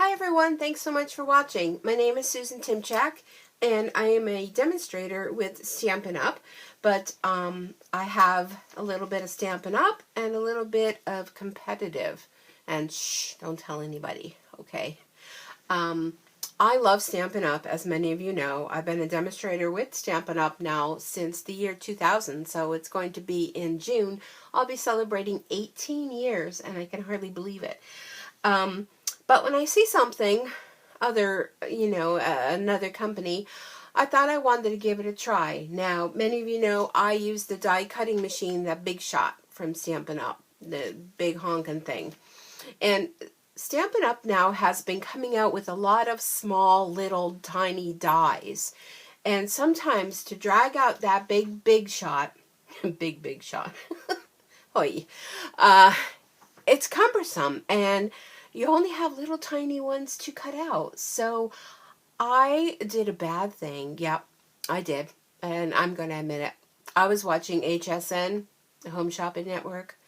Hi everyone, thanks so much for watching. My name is Susan Timchak and I am a demonstrator with Stampin' Up, but I have a little bit of Stampin' Up and a little bit of competitive. And shh, don't tell anybody, okay? I love Stampin' Up, as many of you know. I've been a demonstrator with Stampin' Up now since the year 2000, so it's going to be in June. I'll be celebrating 18 years, and I can hardly believe it. But when I see something, another company, I thought I wanted to give it a try. Now, many of you know I use the die cutting machine, that Big Shot from Stampin' Up, the big honkin' thing. And Stampin' Up now has been coming out with a lot of small, little, tiny dies. And sometimes to drag out that big shot, big shot, Oy, it's cumbersome, and you only have little tiny ones to cut out. So I did a bad thing. Yep, I did. And I'm going to admit it. I was watching HSN, the Home Shopping Network.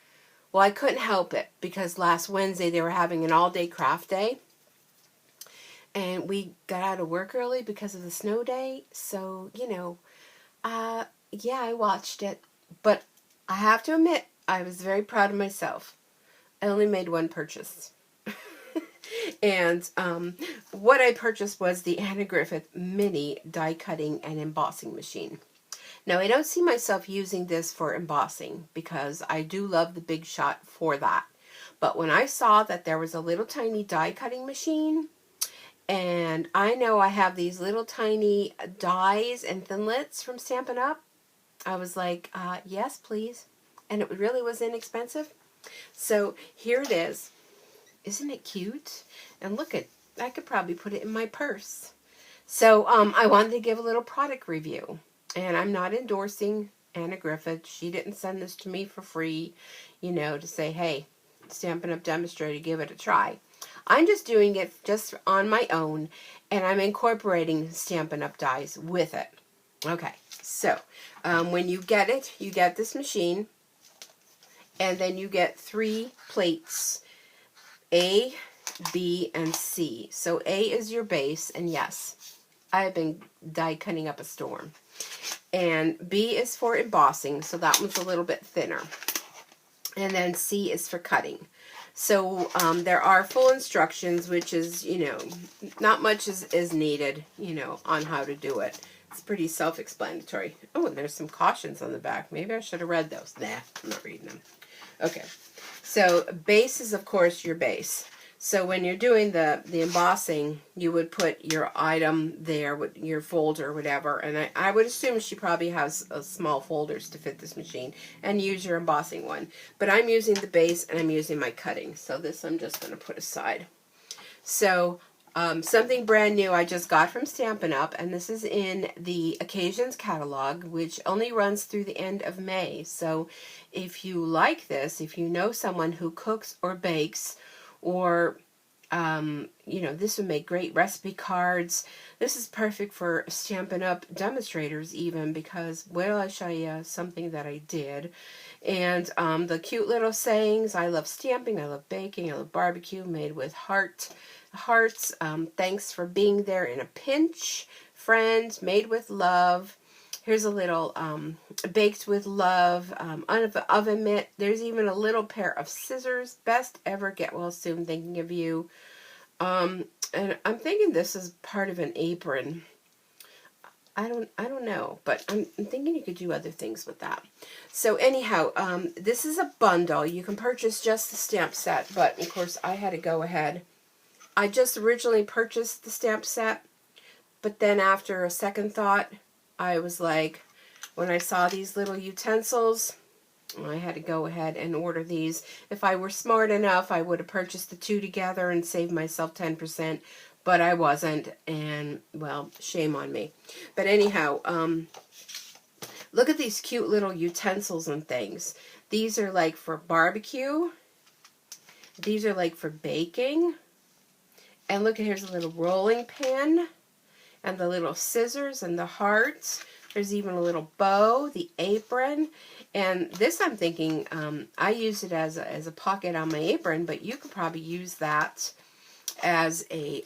Well, I couldn't help it because last Wednesday they were having an all-day craft day. And we got out of work early because of the snow day. So, yeah, I watched it. But I have to admit, I was very proud of myself. I only made one purchase. And what I purchased was the Anna Griffith Mini Die Cutting and Embossing Machine. Now, I don't see myself using this for embossing because I do love the Big Shot for that. But when I saw that there was a little tiny die cutting machine, and I know I have these little tiny dies and thinlits from Stampin' Up, I was like, yes, please. And it really was inexpensive. So here it is. Isn't it cute? And look at, I could probably put it in my purse. So I wanted to give a little product review. And I'm not endorsing Anna Griffith. She didn't send this to me for free, to say, hey, Stampin' Up demonstrator, give it a try. I'm just doing it just on my own, and I'm incorporating Stampin' Up dies with it. Okay, so when you get it, you get this machine, and then you get 3 plates, A, B, and C. So A is your base, and yes, I have been die cutting up a storm. And B is for embossing, so that one's a little bit thinner. And then C is for cutting. So there are full instructions, which is, not much is needed, on how to do it. It's pretty self-explanatory. Oh, and there's some cautions on the back. Maybe I should have read those. Nah, I'm not reading them. Okay. So base is, of course, your base. So when you're doing the embossing, you would put your item there, with your folder or whatever. And I would assume she probably has small folders to fit this machine, and use your embossing one. But I'm using the base and I'm using my cutting. So this I'm just going to put aside. So something brand new I just got from Stampin' Up, and this is in the Occasions catalog, which only runs through the end of May. So if you like this, if you know someone who cooks or bakes, or this would make great recipe cards. This is perfect for Stampin' Up demonstrators even, because, well, I'll show you something that I did. And the cute little sayings, I love stamping, I love baking, I love barbecue, made with hearts, thanks for being there in a pinch, friends, made with love. Here's a little baked with love, oven mitt. There's even a little pair of scissors. Best ever, get well soon, thinking of you. And I'm thinking this is part of an apron. I don't know, but I'm thinking you could do other things with that. So anyhow, this is a bundle. You can purchase just the stamp set, but of course I had to go ahead. I just originally purchased the stamp set, but then after a second thought, I was like, when I saw these little utensils, I had to go ahead and order these. If I were smart enough, I would have purchased the 2 together and saved myself 10%, but I wasn't, and, well, shame on me. But anyhow, look at these cute little utensils and things. These are like for barbecue. These are like for baking. And look, here's a little rolling pin, and the little scissors and the hearts. There's even a little bow, the apron, and this I'm thinking I use it as a pocket on my apron, but you could probably use that as a,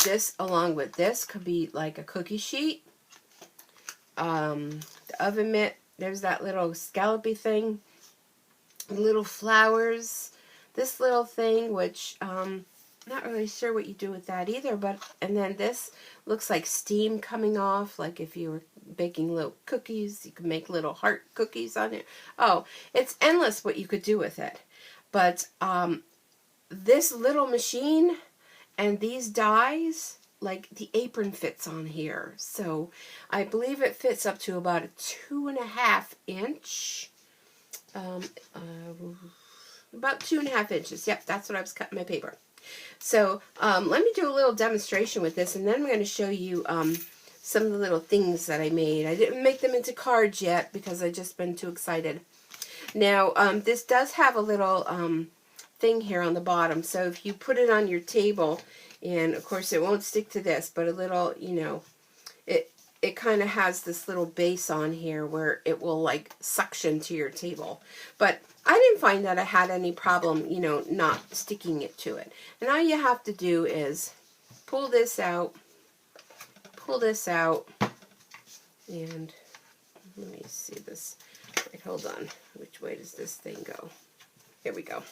this along with this could be like a cookie sheet. The oven mitt, there's that little scallopy thing. Little flowers. This little thing, which, not really sure what you do with that either, but, and then this looks like steam coming off, like if you were baking little cookies, you could make little heart cookies on it. Oh, it's endless what you could do with it. But, this little machine and these dies, like the apron fits on here. So I believe it fits up to about a 2.5 inch. About 2.5 inches. Yep, that's what I was cutting my paper. So let me do a little demonstration with this, and then I'm going to show you some of the little things that I made. I didn't make them into cards yet because I've just been too excited. Now, this does have a little thing here on the bottom, so if you put it on your table, and of course it won't stick to this, but a little, you know, it kind of has this little base on here where it will like suction to your table. But I didn't find that I had any problem, you know, not sticking it to it. And all you have to do is pull this out, and let me see this. Wait, hold on. Which way does this thing go? Here we go.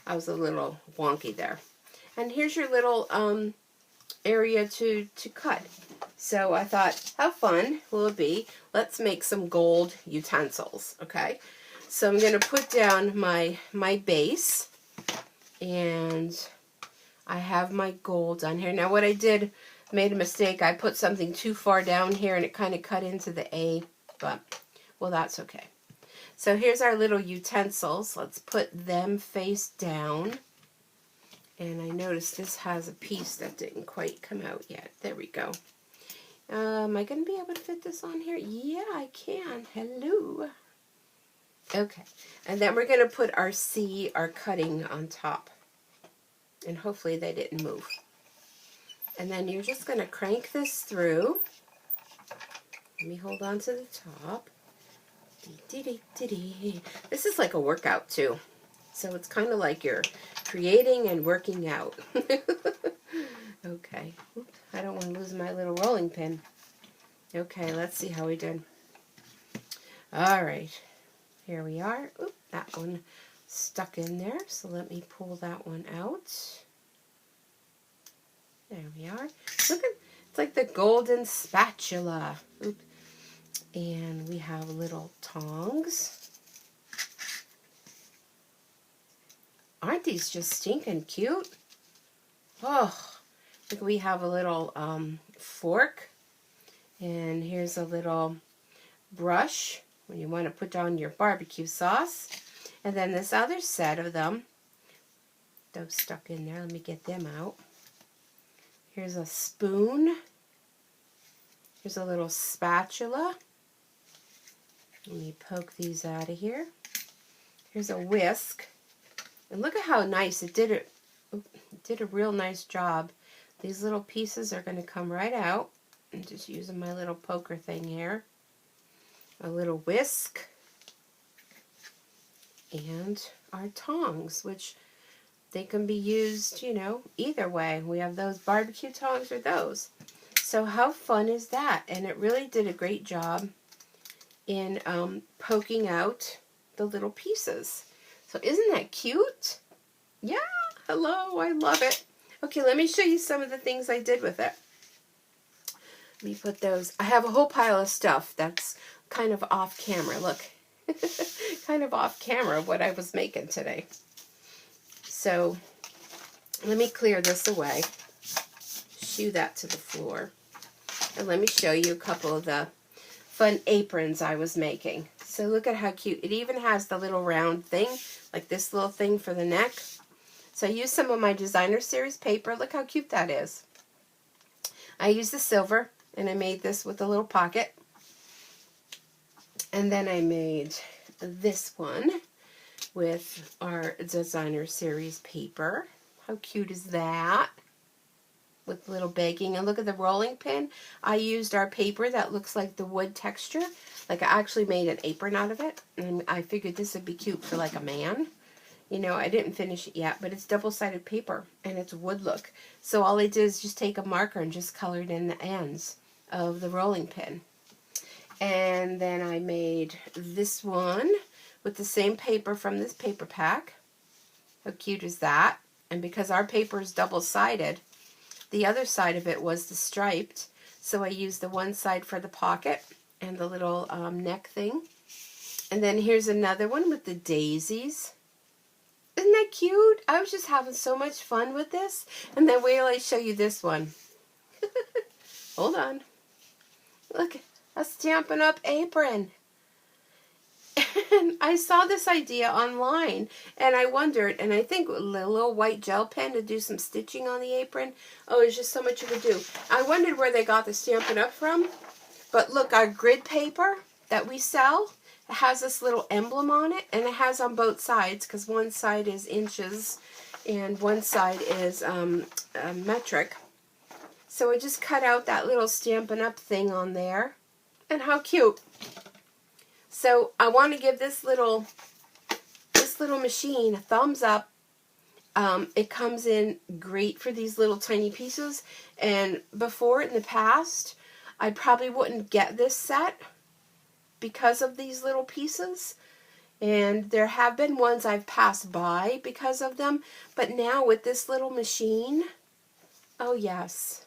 I was a little wonky there. And here's your little area to cut. So I thought, how fun will it be? Let's make some gold utensils, okay? So I'm going to put down my base, and I have my gold on here. Now what I did, made a mistake. I put something too far down here, and it kind of cut into the A, but, well, that's okay. So here's our little utensils. Let's put them face down. And I noticed this has a piece that didn't quite come out yet. There we go. Am I going to be able to fit this on here? Yeah, I can. Hello. Okay. And then we're going to put our C, our cutting, on top. And hopefully they didn't move. And then you're just going to crank this through. Let me hold on to the top. This is like a workout too. So it's kind of like you're creating and working out. Okay. Oops, I don't want to lose my little rolling pin. Okay, let's see how we did. All right. Here we are. Oop, that one stuck in there. So let me pull that one out. There we are. Look at, it's like the golden spatula. Oop. And we have little tongs. Aren't these just stinking cute? Oh, look, we have a little fork. And here's a little brush when you want to put down your barbecue sauce. And then this other set of them, those stuck in there. Let me get them out. Here's a spoon. Here's a little spatula. Let me poke these out of here. Here's a whisk. And look at how nice it did. It did a real nice job. These little pieces are going to come right out. I'm just using my little poker thing here. A little whisk. And our tongs, which they can be used, you know, either way. We have those barbecue tongs or those. So how fun is that? And it really did a great job in poking out the little pieces. So isn't that cute? Yeah, hello, I love it. Okay, let me show you some of the things I did with it. Let me put those. I have a whole pile of stuff that's kind of off camera. Look, kind of off camera what I was making today. So let me clear this away. Shoo that to the floor. And let me show you a couple of the fun aprons I was making. So look at how cute. It even has the little round thing, like this little thing for the neck. So I used some of my designer series paper. Look how cute that is. I used the silver, and I made this with a little pocket. And then I made this one with our designer series paper. How cute is that? With little baking. And look at the rolling pin. I used our paper that looks like the wood texture. Like I actually made an apron out of it. And I figured this would be cute for like a man. You know, I didn't finish it yet, but it's double-sided paper, and it's wood look. So all I did is just take a marker and just colored in the ends of the rolling pin. And then I made this one with the same paper from this paper pack. How cute is that? And because our paper is double-sided, the other side of it was the striped. So I used the one side for the pocket and the little neck thing. And then here's another one with the daisies. Isn't that cute? I was just having so much fun with this. And then wait till I show you this one. Hold on. Look, a Stampin' Up apron. And I saw this idea online, and I wondered, and I think a little white gel pen to do some stitching on the apron. Oh, there's just so much you could do. I wondered where they got the Stampin' Up from. But look, our grid paper that we sell, it has this little emblem on it, and it has on both sides, because one side is inches and one side is metric. So I just cut out that little Stampin' Up thing on there. And how cute. So I want to give this little machine a thumbs up. It comes in great for these little tiny pieces. And before, in the past, I probably wouldn't get this set because of these little pieces. And there have been ones I've passed by because of them. But now with this little machine, oh yes,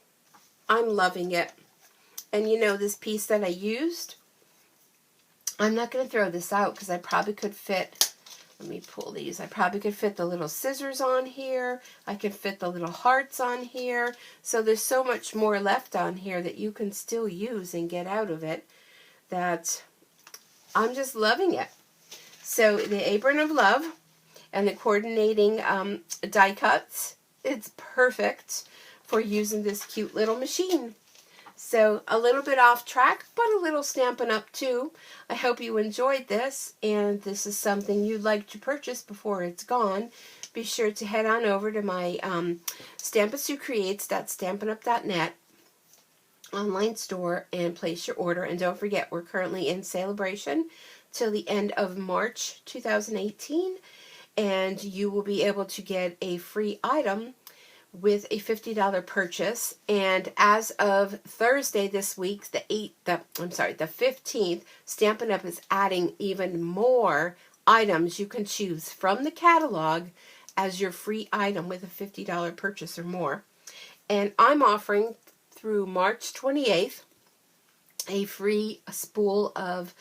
I'm loving it. And you know, this piece that I used, I'm not going to throw this out because I probably could fit, let me pull these, I probably could fit the little scissors on here, I could fit the little hearts on here, so there's so much more left on here that you can still use and get out of it that I'm just loving it. So the Apron of Love and the coordinating die cuts, it's perfect for using this cute little machine. So a little bit off track, but a little Stampin' Up too. I hope you enjoyed this, and this is something you'd like to purchase before it's gone. Be sure to head on over to my stampinsucreates.stampinup.net online store and place your order. And don't forget, we're currently in celebration till the end of March 2018, and you will be able to get a free item with a $50 purchase. And as of Thursday this week, the 15th, Stampin' Up! Is adding even more items you can choose from the catalog as your free item with a $50 purchase or more. And I'm offering through March 28th a free spool of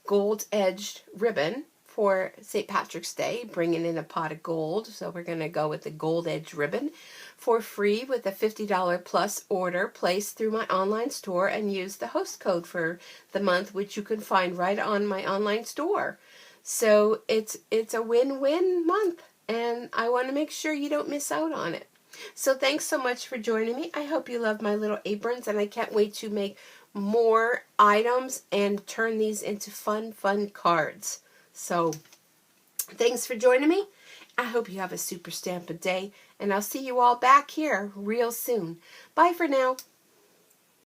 gold-edged ribbon for St. Patrick's Day, bringing in a pot of gold. So we're going to go with the gold edge ribbon for free with a $50 plus order placed through my online store, and use the host code for the month, which you can find right on my online store. So it's a win-win month, and I want to make sure you don't miss out on it. So thanks so much for joining me. I hope you love my little aprons, and I can't wait to make more items and turn these into fun cards. So, thanks for joining me. I hope you have a super Stampin' day, and I'll see you all back here real soon. Bye for now.